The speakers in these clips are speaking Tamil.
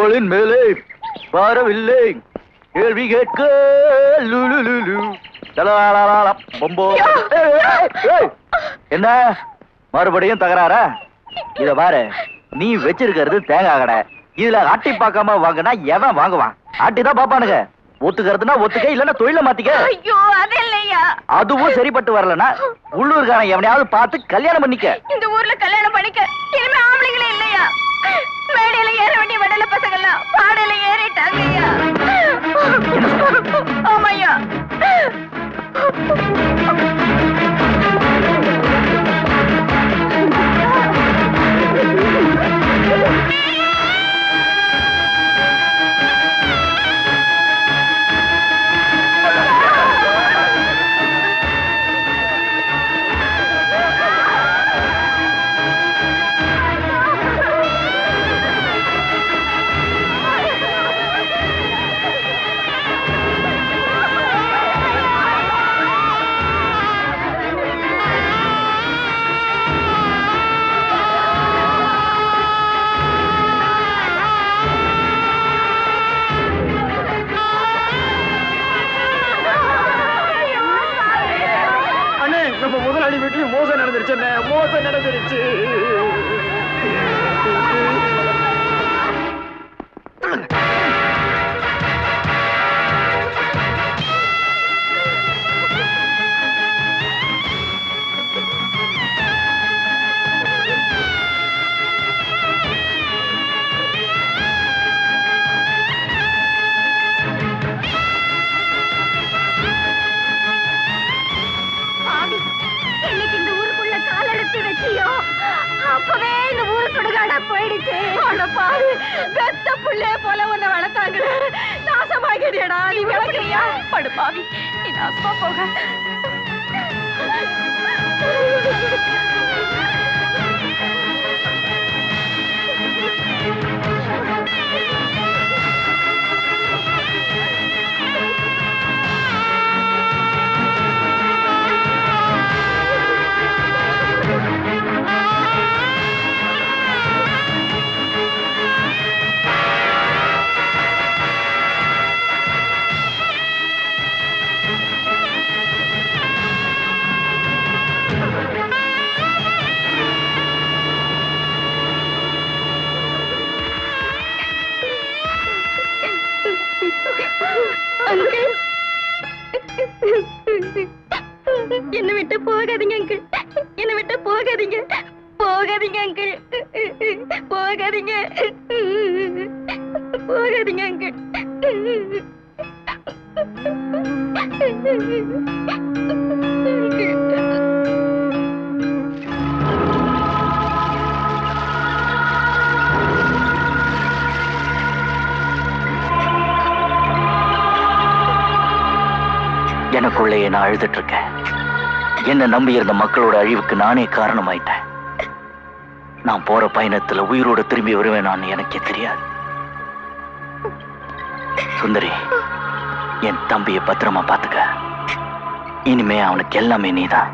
தோளின் மேலே வரவில்லை கேள்வி கேட்க என்ன மறுபடியும் தகராறா? இத பாரு, நீ வச்சிருக்கிறது தேங்காய் கடை. இதுல ஆட்டி பார்க்காம வாங்கினா எவன் வாங்குவான்? ஆட்டிதான் பாப்பானுங்க. ஒத்துக்கிறதுனா ஒத்துக்க, இல்லன்னா தொழில மாத்திக்க. ஐயோ அது இல்லையா. அதுவும் சரிப்பட்டு வரலனா உள்ளூர்காரன் எவனையாவது பார்த்து கல்யாணம் பண்ணிக்க. இந்த ஊர்ல கல்யாணம் பண்ணிக்க இனிமே ஆம்பளைங்களே இல்லையா? மேடையில ஏற வேண்டிய வடல பசங்கள்லாம் பாடையில ஏறிட்டாங்கய்யா. ஆமாய்யா. முதலாளி வீட்லயும் மோசம் நடந்துருச்சு. மோசம் நடந்துருச்சு. அப்பவே இந்த ஊரு சுடுகாடா போயிடுச்சு. பாரு, பெத்த புள்ளே போல உன்னை வளர்த்தாங்களே, நாசமாகிறியடா. நீ விளக்குறியா? படுப்பாவி, நீ நாசமா போக. என்ன விட்டு போகாதீங்க அங்கிள். என்ன விட்டு போகாதீங்க. போகாதீங்க அங்கிள். போகாதீங்க. போகாதீங்க அங்கிள். எனக்குள்ளேயே நான் அழுதுட்டு இருக்கேன். என்ன நம்பி இருந்த மக்களோட அழிவுக்கு நானே காரணமாயிட்டேன். நான் போற பயணத்துல உயிரோட திரும்பி வருவேன் நான் எனக்கே தெரியாது. சுந்தரி, என் தம்பியை பத்திரமா பாத்துக்க. இனிமே அவனுக்கு எல்லாமே நீதான்.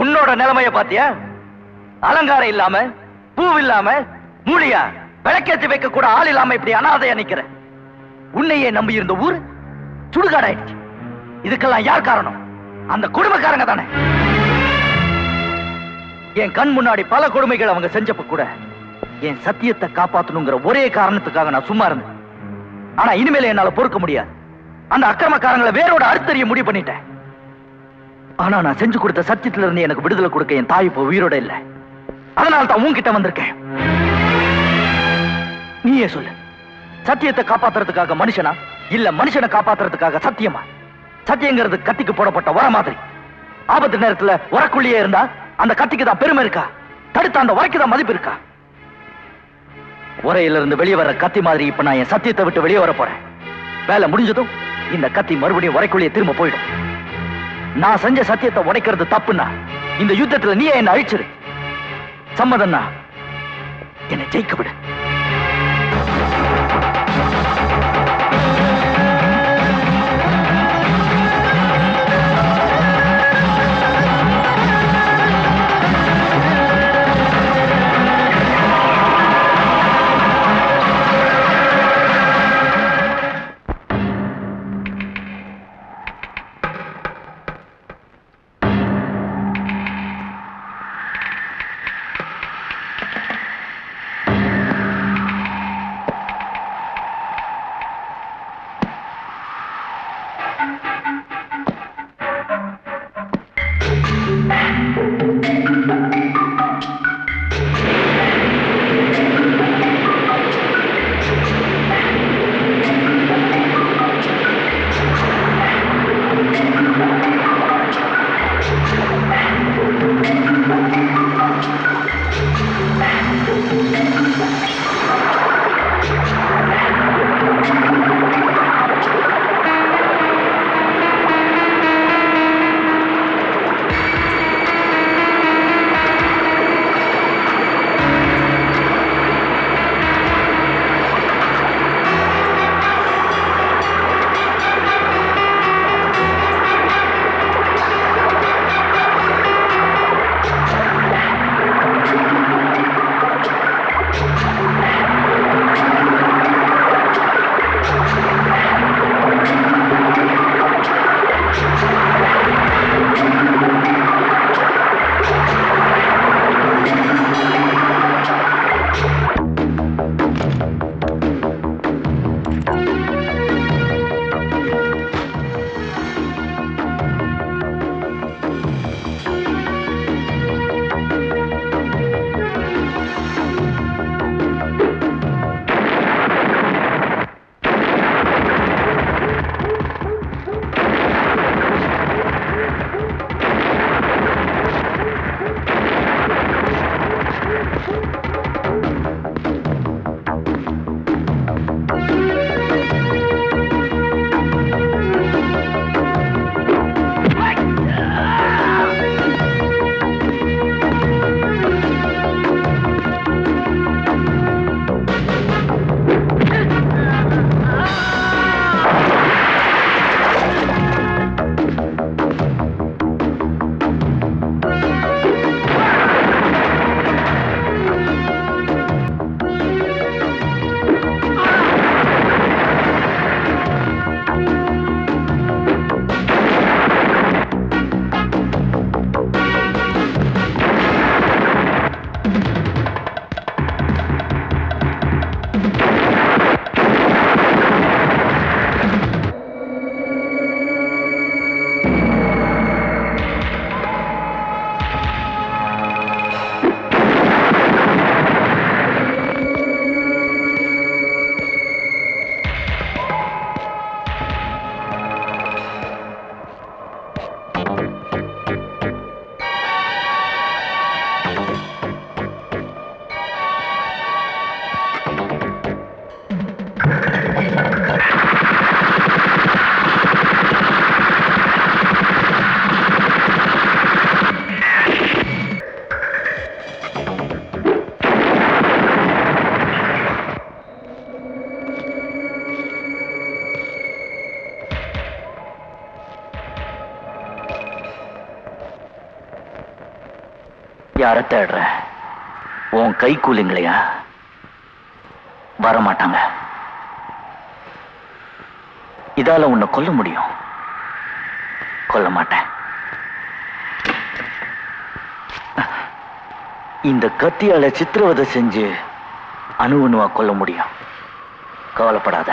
உன்னோட நிலைமைய பாத்தியா? அலங்காரம் இல்லாம, பூ இல்லாம, மூலியா விளக்கேற்றி வைக்க கூட ஆள் இல்லாம இப்படி அனாதையா நிக்கிற. உன்னையே நம்பி இருந்த ஊர் சுடுகாடாயிடுச்சு. இதுக்கெல்லாம் யார் காரணம்? அந்த குடும்பக்காரங்க தானே. என் கண் முன்னாடி பல கொடுமைகள் அவங்க செஞ்சப்ப கூட என் சத்தியத்தை காப்பாத்தணுங்கிற ஒரே காரணத்துக்காக நான் சும்மா இருந்தேன். ஆனா இனிமேல என்னால பொறுக்க முடியாது. அந்த அக்கிரமக்காரங்களை வேரோட அறுத்தறிய முடிவு பண்ணிட்டேன். ஆனா நான் செஞ்சு கொடுத்த சத்தியத்துல இருந்து எனக்கு விடுதலை கொடுக்க என் தாய் இப்போ உயிரோட இல்ல. அதனால தான் உன்கிட்ட வந்திருக்கேன். நீயே சொல்லு, சத்தியத்தை காப்பாத்துறதுக்காக மனுஷனா இல்ல மனுஷனை காப்பாத்துறதுக்காக சத்தியமா? சத்தியங்கிறது கத்திக்கு போடப்பட்ட உர மாதிரி. ஆபத்து நேரத்துல உரக்குள்ளியே இருந்தா அந்த கத்திக்கு தான் பெருமை இருக்கா? தடுத்த அந்த உரைக்கு தான் மதிப்பு இருக்கா? உரையிலிருந்து வெளியே வர கத்தி மாதிரி இப்ப நான் என் சத்தியத்தை விட்டு வெளியே வர போறேன். வேலை முடிஞ்சதும் இந்த கத்தி மறுபடியும் உரைக்குள்ளியே திரும்ப போயிடும். நான் செஞ்ச சத்தியத்தை உடைக்கிறது தப்புன்னா இந்த யுத்தத்துல நீயே என்ன அழிச்சிரு. சம்மதம்னா என்னை ஜெயிக்க விடு. யார தேடுற? உன் கை கூலிங்களையா? வரமாட்டாங்க. இதால உன்னை கொல்ல முடியும், கொல்ல மாட்டேன். இந்த கத்தியால சித்திரவதை செஞ்சு அணுவணுவா கொல்ல முடியும். கவலைப்படாத,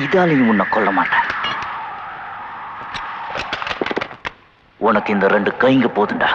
இதாலையும் உன்னை கொல்ல மாட்டேன். உனக்கு இந்த 2 கைங்க போதுண்டா.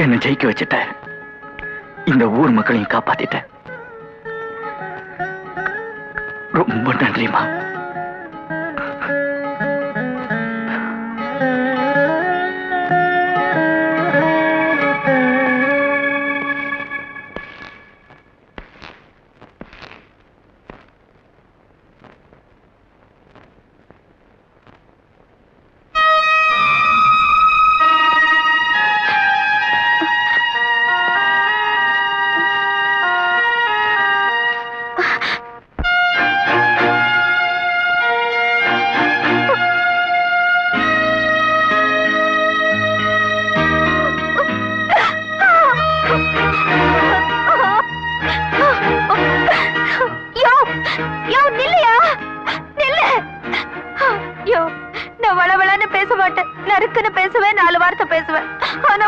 என்ன ஜெயிக்க வச்சுட்ட. இந்த ஊர் மக்களையும் காப்பாத்திட்ட. ரொம்ப நன்றிமா. நான் வளவளன்னு பேச மாட்டேன், நறுக்குன்னு பேசுவேன், 4 வார்த்தை பேசுவேன். ஆனா